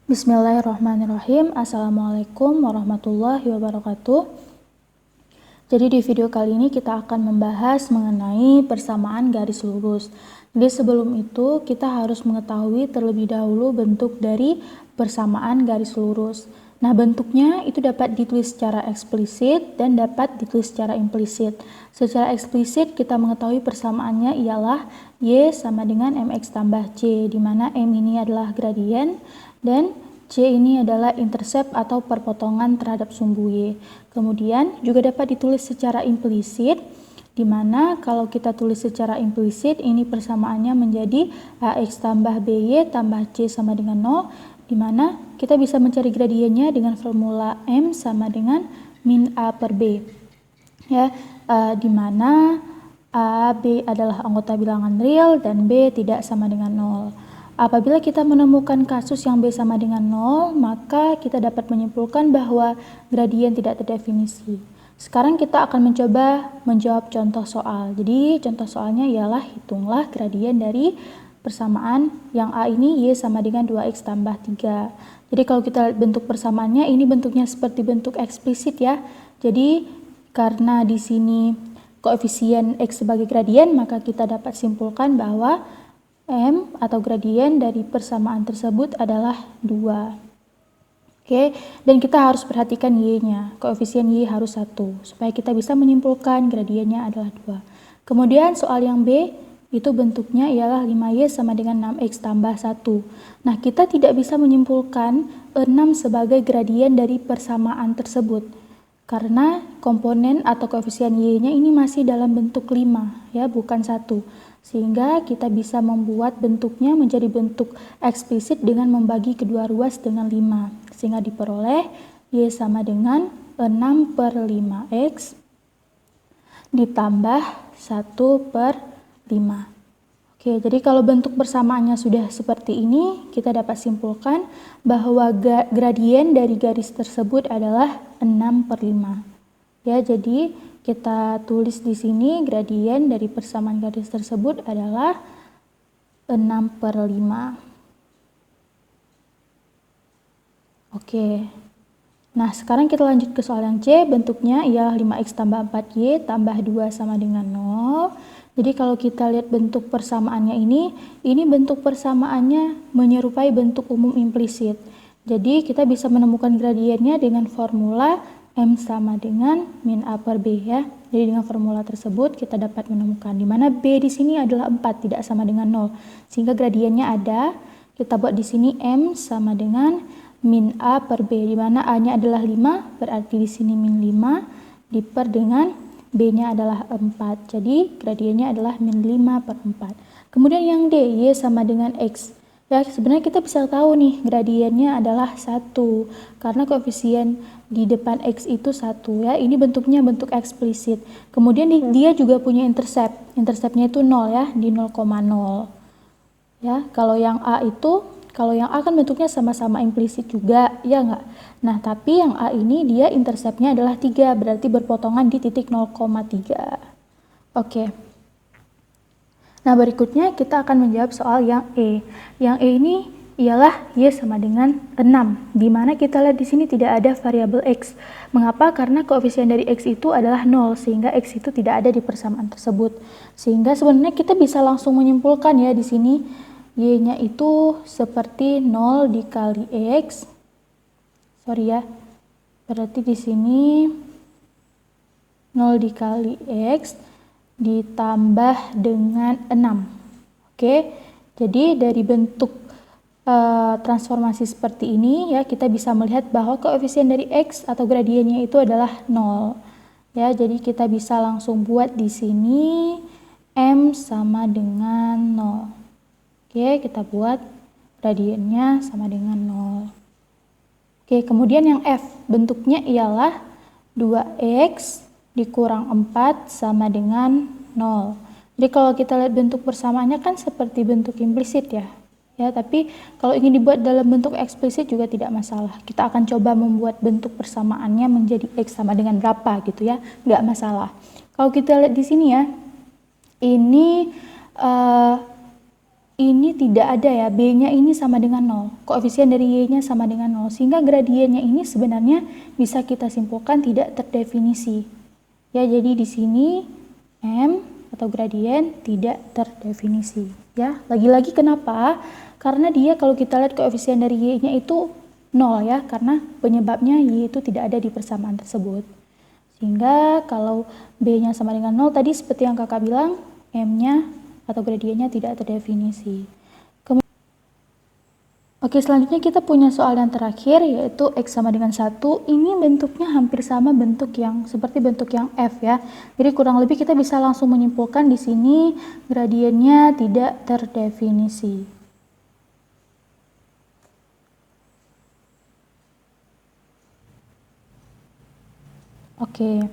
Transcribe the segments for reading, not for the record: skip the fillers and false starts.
Bismillahirrahmanirrahim. Assalamualaikum warahmatullahi wabarakatuh. Jadi di video kali ini kita akan membahas mengenai persamaan garis lurus. Jadi sebelum itu kita harus mengetahui terlebih dahulu bentuk dari persamaan garis lurus. Nah, bentuknya itu dapat ditulis secara eksplisit dan dapat ditulis secara implisit. Secara eksplisit kita mengetahui persamaannya ialah Y sama dengan MX tambah C, di mana M ini adalah gradien dan C ini adalah intercept atau perpotongan terhadap sumbu Y. Kemudian juga dapat ditulis secara implisit, di mana kalau kita tulis secara implisit ini persamaannya menjadi AX tambah BY tambah C sama dengan 0, di mana kita bisa mencari gradiennya dengan formula M sama dengan min A per B. Ya, di mana A, B adalah anggota bilangan real dan B tidak sama dengan 0. Apabila kita menemukan kasus yang B sama dengan 0, maka kita dapat menyimpulkan bahwa gradien tidak terdefinisi. Sekarang kita akan mencoba menjawab contoh soal. Jadi contoh soalnya ialah hitunglah gradien dari persamaan yang A ini Y sama dengan 2X tambah 3. Jadi kalau kita lihat bentuk persamaannya, ini bentuknya seperti bentuk eksplisit ya. Jadi karena di sini koefisien X sebagai gradien, maka kita dapat simpulkan bahwa M atau gradien dari persamaan tersebut adalah 2. Oke, dan kita harus perhatikan Y-nya. Koefisien Y harus 1 supaya kita bisa menyimpulkan gradiennya adalah 2. Kemudian soal yang B itu bentuknya ialah 5Y sama dengan 6X tambah 1. Nah, kita tidak bisa menyimpulkan 6 sebagai gradien dari persamaan tersebut karena komponen atau koefisien Y-nya ini masih dalam bentuk 5 ya, bukan 1. Sehingga kita bisa membuat bentuknya menjadi bentuk eksplisit dengan membagi kedua ruas dengan 5. Sehingga diperoleh Y sama dengan 6 per 5X ditambah 1 per 5. Oke, jadi kalau bentuk persamaannya sudah seperti ini, kita dapat simpulkan bahwa gradien dari garis tersebut adalah 6 per 5. Ya, jadi kita tulis di sini gradien dari persamaan garis tersebut adalah 6 per 5. Oke. Nah, sekarang kita lanjut ke soal yang C. Bentuknya ialah 5X tambah 4Y tambah 2 sama dengan 0. Jadi kalau kita lihat bentuk persamaannya ini bentuk persamaannya menyerupai bentuk umum implisit. Jadi kita bisa menemukan gradiennya dengan formula M sama dengan min A per B ya. Jadi dengan formula tersebut kita dapat menemukan di mana B di sini adalah 4, tidak sama dengan 0. Sehingga gradiennya ada. Kita buat di sini M sama dengan min A per B, di mana A-nya adalah 5, berarti di sini min 5 diper dengan B-nya adalah 4. Jadi gradiennya adalah min 5 per 4. Kemudian yang D, Y sama dengan X. Ya, sebenarnya kita bisa tahu nih gradiennya adalah 1 karena koefisien di depan X itu 1 ya. Ini bentuknya bentuk eksplisit. Kemudian dia juga punya intercept. Interceptnya itu 0 ya, di 0,0. Ya, kalau yang A kan bentuknya sama-sama implisit juga, ya enggak? Nah, tapi yang A ini dia interceptnya adalah 3, berarti berpotongan di titik 0,3. Oke. Nah, berikutnya kita akan menjawab soal yang E. Yang E ini ialah Y sama dengan 6, di mana kita lihat di sini tidak ada variabel X. Mengapa? Karena koefisien dari X itu adalah 0, sehingga X itu tidak ada di persamaan tersebut. Sehingga sebenarnya kita bisa langsung menyimpulkan ya di sini Y-nya itu seperti 0 dikali X. Sorry ya. Berarti di sini 0 dikali X ditambah dengan 6. Oke, jadi dari bentuk transformasi seperti ini ya, kita bisa melihat bahwa koefisien dari X atau gradiennya itu adalah 0. Ya, jadi kita bisa langsung buat di sini M sama dengan 0. Oke, kita buat gradiennya sama dengan 0. Oke, kemudian yang F bentuknya ialah 2X dikurang 4 sama dengan 0. Jadi kalau kita lihat bentuk persamaannya kan seperti bentuk implisit ya. Ya, tapi kalau ingin dibuat dalam bentuk eksplisit juga tidak masalah. Kita akan coba membuat bentuk persamaannya menjadi X sama dengan berapa gitu ya. Nggak masalah. Kalau kita lihat di sini ya, ini ini tidak ada ya, B-nya ini sama dengan 0, koefisien dari Y-nya sama dengan 0, sehingga gradiennya ini sebenarnya bisa kita simpulkan tidak terdefinisi. Ya, jadi di sini M atau gradien tidak terdefinisi. Ya, lagi-lagi kenapa? Karena dia kalau kita lihat koefisien dari Y-nya itu 0 ya, karena penyebabnya Y itu tidak ada di persamaan tersebut. Sehingga kalau B-nya sama dengan 0 tadi seperti yang kakak bilang, M-nya atau gradiennya tidak terdefinisi. Oke, selanjutnya kita punya soal yang terakhir, yaitu X sama dengan 1. Ini bentuknya hampir sama bentuk yang seperti bentuk yang F ya. Jadi kurang lebih kita bisa langsung menyimpulkan di sini gradiennya tidak terdefinisi. Oke,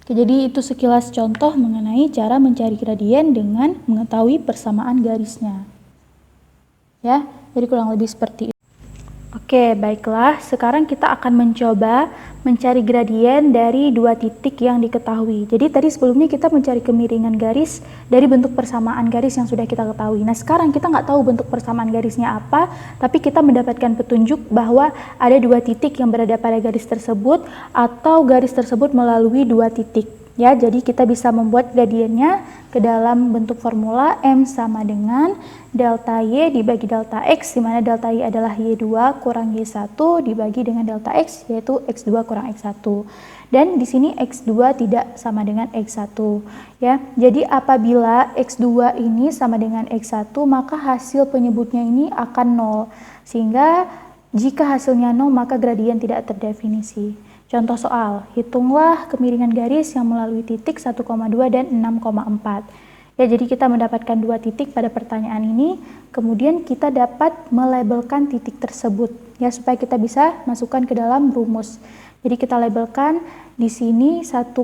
jadi itu sekilas contoh mengenai cara mencari gradien dengan mengetahui persamaan garisnya. Ya, jadi kurang lebih seperti itu. Oke, baiklah. Sekarang kita akan mencoba mencari gradien dari dua titik yang diketahui. Jadi tadi sebelumnya kita mencari kemiringan garis dari bentuk persamaan garis yang sudah kita ketahui. Nah, sekarang kita nggak tahu bentuk persamaan garisnya apa, tapi kita mendapatkan petunjuk bahwa ada dua titik yang berada pada garis tersebut atau garis tersebut melalui dua titik. Ya, jadi kita bisa membuat gradiennya ke dalam bentuk formula M sama dengan delta Y dibagi delta X, di mana delta Y adalah Y2 kurang Y1 dibagi dengan delta X, yaitu X2 kurang X1. Dan di sini X2 tidak sama dengan X1. Ya, jadi apabila X2 ini sama dengan X1, maka hasil penyebutnya ini akan 0. Sehingga jika hasilnya 0, maka gradien tidak terdefinisi. Contoh soal, hitunglah kemiringan garis yang melalui titik 1,2 dan 6,4. Ya, jadi kita mendapatkan dua titik pada pertanyaan ini, kemudian kita dapat melabelkan titik tersebut ya supaya kita bisa masukkan ke dalam rumus. Jadi kita labelkan di sini 1,2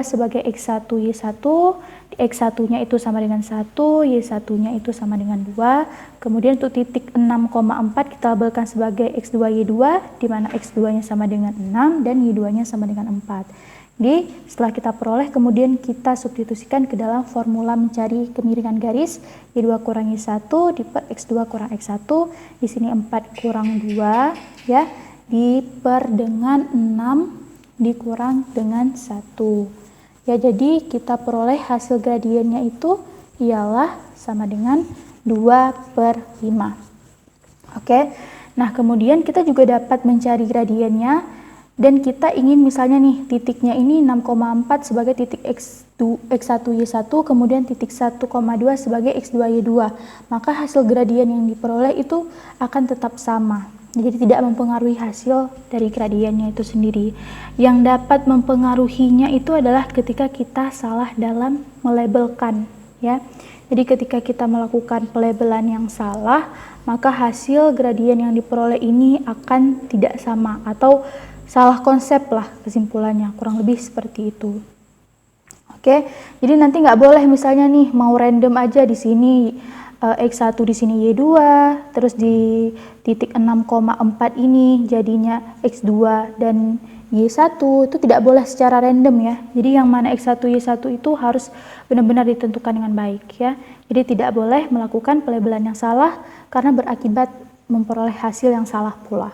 sebagai X1 Y1, X1-nya itu sama dengan 1, Y1-nya itu sama dengan 2. Kemudian untuk titik 6,4 kita labelkan sebagai X2 Y2, di mana X2-nya sama dengan 6 dan Y2-nya sama dengan 4. Jadi setelah kita peroleh, kemudian kita substitusikan ke dalam formula mencari kemiringan garis Y2 kurang Y1 diper X2 kurang X1. Di sini 4 kurang 2 ya, diper dengan 6 dikurang dengan 1. Ya, jadi kita peroleh hasil gradiennya itu ialah sama dengan 2/5. Oke. Nah, kemudian kita juga dapat mencari gradiennya. Dan kita ingin misalnya nih titiknya ini 6,4 sebagai titik X1 Y1, kemudian titik 1,2 sebagai X2 Y2. Maka hasil gradien yang diperoleh itu akan tetap sama. Jadi tidak mempengaruhi hasil dari gradiennya itu sendiri. Yang dapat mempengaruhinya itu adalah ketika kita salah dalam melabelkan ya. Jadi ketika kita melakukan pelabelan yang salah, maka hasil gradien yang diperoleh ini akan tidak sama atau salah konsep lah kesimpulannya, kurang lebih seperti itu. Oke, jadi nanti nggak boleh misalnya nih mau random aja di sini X1 di sini Y2, terus di titik 6,4 ini jadinya X2 dan Y1, itu tidak boleh secara random ya. Jadi yang mana X1 Y1 itu harus benar-benar ditentukan dengan baik ya. Jadi tidak boleh melakukan pelabelan yang salah karena berakibat memperoleh hasil yang salah pula.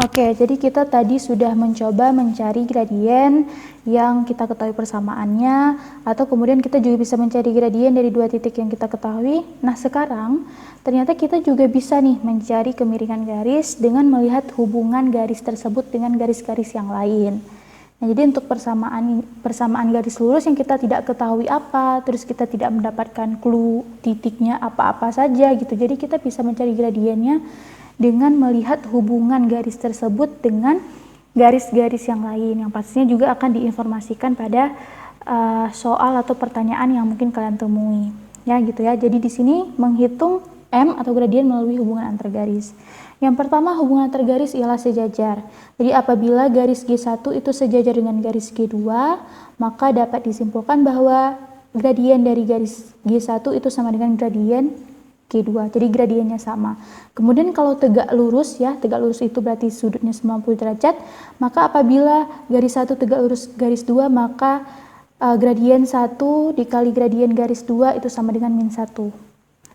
Oke, jadi kita tadi sudah mencoba mencari gradien yang kita ketahui persamaannya, atau kemudian kita juga bisa mencari gradien dari dua titik yang kita ketahui. Nah, sekarang ternyata kita juga bisa nih mencari kemiringan garis dengan melihat hubungan garis tersebut dengan garis-garis yang lain. Nah, jadi untuk persamaan garis lurus yang kita tidak ketahui apa, terus kita tidak mendapatkan clue titiknya apa-apa saja gitu. Jadi kita bisa mencari gradiennya dengan melihat hubungan garis tersebut dengan garis-garis yang lain yang pastinya juga akan diinformasikan pada soal atau pertanyaan yang mungkin kalian temui ya gitu ya. Jadi di sini menghitung M atau gradien melalui hubungan antar garis. Yang pertama, hubungan antar garis ialah sejajar. Jadi apabila garis G1 itu sejajar dengan garis G2, maka dapat disimpulkan bahwa gradien dari garis G1 itu sama dengan gradien G2, jadi gradiennya sama. Kemudian kalau tegak lurus ya, tegak lurus itu berarti sudutnya 90 derajat, maka apabila garis 1 tegak lurus garis 2, maka gradien 1 dikali gradien garis 2 itu sama dengan min 1.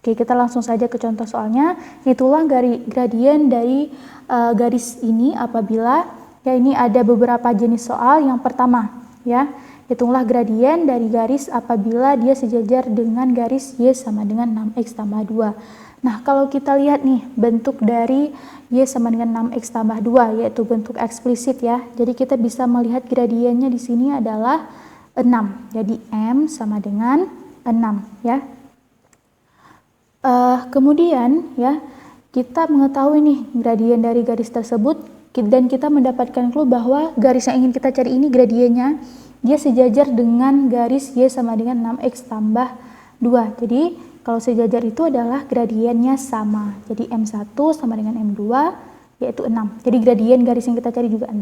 Oke, kita langsung saja ke contoh soalnya. Itulah gradien dari garis ini apabila ya ini ada beberapa jenis soal. Yang pertama ya, hitunglah gradien dari garis apabila dia sejajar dengan garis Y sama dengan 6X tambah 2. Nah, kalau kita lihat nih bentuk dari Y sama dengan 6X tambah 2, yaitu bentuk eksplisit ya. Jadi kita bisa melihat gradiennya di sini adalah 6. Jadi M sama dengan 6 ya. Kemudian ya, kita mengetahui nih gradien dari garis tersebut dan kita mendapatkan clue bahwa garis yang ingin kita cari ini gradiennya dia sejajar dengan garis Y sama dengan 6X tambah 2. Jadi kalau sejajar itu adalah gradiennya sama. Jadi M1 sama dengan M2 yaitu 6. Jadi gradien garis yang kita cari juga 6.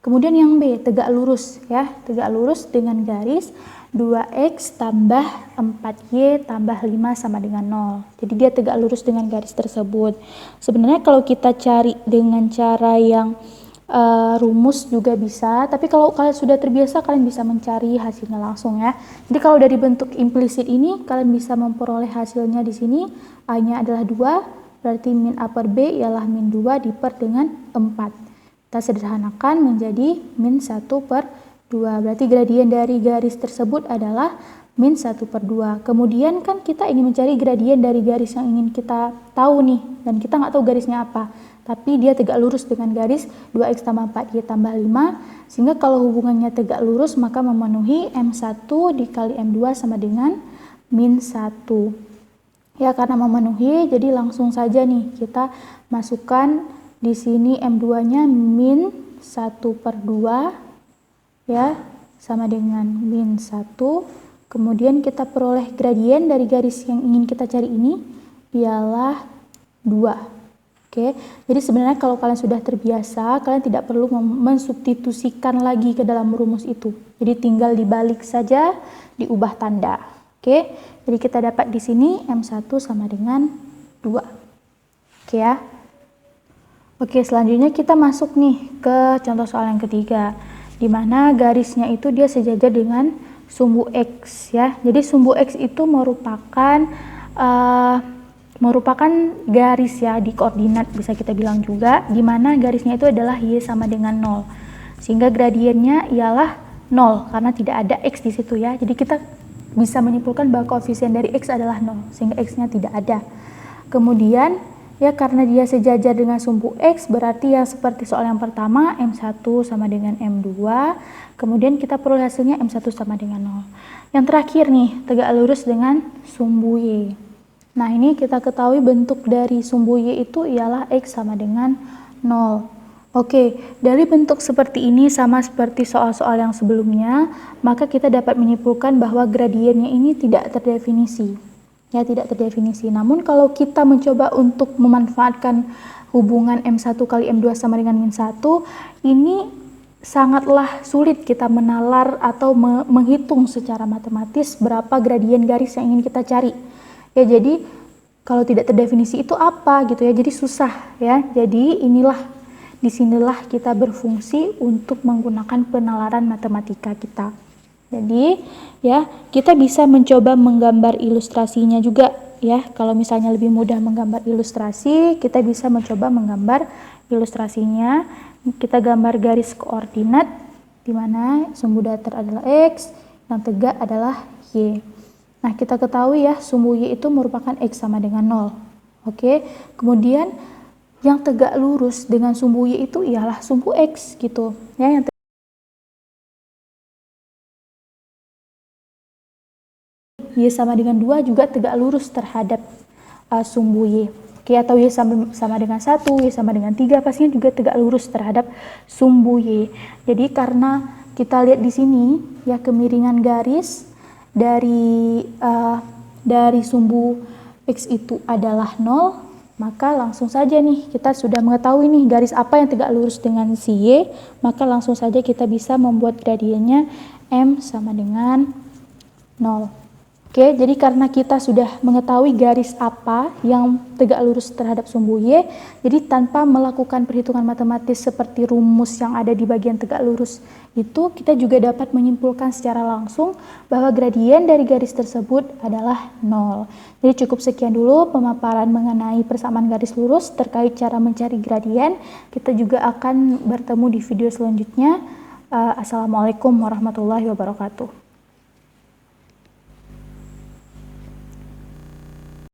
Kemudian yang B, tegak lurus ya. Tegak lurus dengan garis 2X tambah 4Y tambah 5 sama dengan 0. Jadi dia tegak lurus dengan garis tersebut. Sebenarnya kalau kita cari dengan cara yang rumus juga bisa, tapi kalau kalian sudah terbiasa kalian bisa mencari hasilnya langsung ya. Jadi kalau dari bentuk implisit ini kalian bisa memperoleh hasilnya di sini. A-nya adalah 2, berarti min A per B ialah min 2 diper dengan 4. Kita sederhanakan menjadi min 1 per 2. Berarti gradien dari garis tersebut adalah min 1 per 2. Kemudian kan kita ingin mencari gradien dari garis yang ingin kita tahu nih, dan kita nggak tahu garisnya apa. Tapi dia tegak lurus dengan garis 2X tambah 4Y tambah 5, sehingga kalau hubungannya tegak lurus maka memenuhi M1 dikali M2 sama dengan min 1. Ya, karena memenuhi, jadi langsung saja nih kita masukkan di sini M2-nya min 1 per 2 ya, sama dengan min 1. Kemudian kita peroleh gradien dari garis yang ingin kita cari ini ialah 2. Oke, jadi sebenarnya kalau kalian sudah terbiasa, kalian tidak perlu mensubstitusikan lagi ke dalam rumus itu. Jadi tinggal dibalik saja, diubah tanda. Oke, jadi kita dapat di sini M1 sama dengan 2. Oke ya. Oke, selanjutnya kita masuk nih ke contoh soal yang ketiga, di mana garisnya itu dia sejajar dengan sumbu X ya. Jadi sumbu X itu merupakan garis ya di koordinat, bisa kita bilang juga, di mana garisnya itu adalah Y sama dengan 0. Sehingga gradiennya ialah 0 karena tidak ada X di situ ya. Jadi kita bisa menyimpulkan bahwa koefisien dari X adalah 0 sehingga X-nya tidak ada. Kemudian ya, karena dia sejajar dengan sumbu X, berarti yang seperti soal yang pertama M1 sama dengan M2. Kemudian kita peroleh hasilnya M1 sama dengan 0. Yang terakhir nih, tegak lurus dengan sumbu Y. Nah, ini kita ketahui bentuk dari sumbu Y itu ialah X sama dengan 0. Oke, dari bentuk seperti ini sama seperti soal-soal yang sebelumnya, maka kita dapat menyimpulkan bahwa gradiennya ini tidak terdefinisi. Ya, tidak terdefinisi. Namun kalau kita mencoba untuk memanfaatkan hubungan M1 kali M2 sama dengan min 1, ini sangatlah sulit kita menalar atau menghitung secara matematis berapa gradien garis yang ingin kita cari. Ya, jadi kalau tidak terdefinisi itu apa gitu ya, jadi susah ya. Jadi disinilah kita berfungsi untuk menggunakan penalaran matematika kita. Jadi ya, kita bisa mencoba menggambar ilustrasinya juga ya. Kalau misalnya lebih mudah menggambar ilustrasi, kita bisa mencoba menggambar ilustrasinya. Kita gambar garis koordinat di mana sumbu datar adalah X, yang tegak adalah Y. Nah, kita ketahui ya, sumbu Y itu merupakan X sama dengan 0. Oke, kemudian yang tegak lurus dengan sumbu Y itu ialah sumbu X gitu. Ya, yang Y sama dengan 2 juga tegak lurus terhadap sumbu Y. Oke, atau Y sama dengan 1, Y sama dengan 3, pastinya juga tegak lurus terhadap sumbu Y. Jadi karena kita lihat di sini ya, kemiringan garis dari sumbu X itu adalah 0, maka langsung saja nih kita sudah mengetahui nih garis apa yang tegak lurus dengan si Y, maka langsung saja kita bisa membuat gradiennya M sama dengan 0. Oke, jadi karena kita sudah mengetahui garis apa yang tegak lurus terhadap sumbu Y, jadi tanpa melakukan perhitungan matematis seperti rumus yang ada di bagian tegak lurus itu, kita juga dapat menyimpulkan secara langsung bahwa gradien dari garis tersebut adalah 0. Jadi cukup sekian dulu pemaparan mengenai persamaan garis lurus terkait cara mencari gradien. Kita juga akan bertemu di video selanjutnya. Assalamualaikum warahmatullahi wabarakatuh.